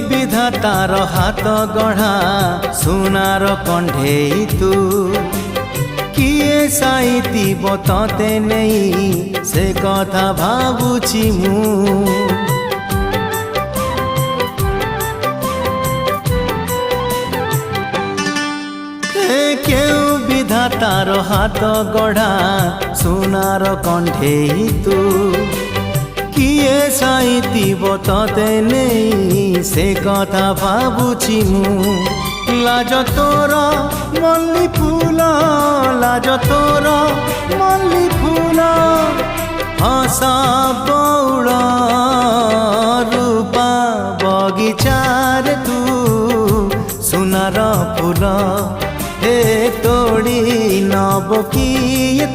विधातार हाथ गढ़ा सुनार कंढेई तू किए साइतिब तते नहीं से कथा भाबुछि मु केउ विधातार हाथ गढ़ा सुनार कंढेई तू किए साइतिब तते नहीं से कथा भाबुछि मु लाज तोर मल्ली फूल लाज तोर मल्ली फूल हस बौड़ रूपा बगीचार तू सुनार फूल हे तोड़ी नब किए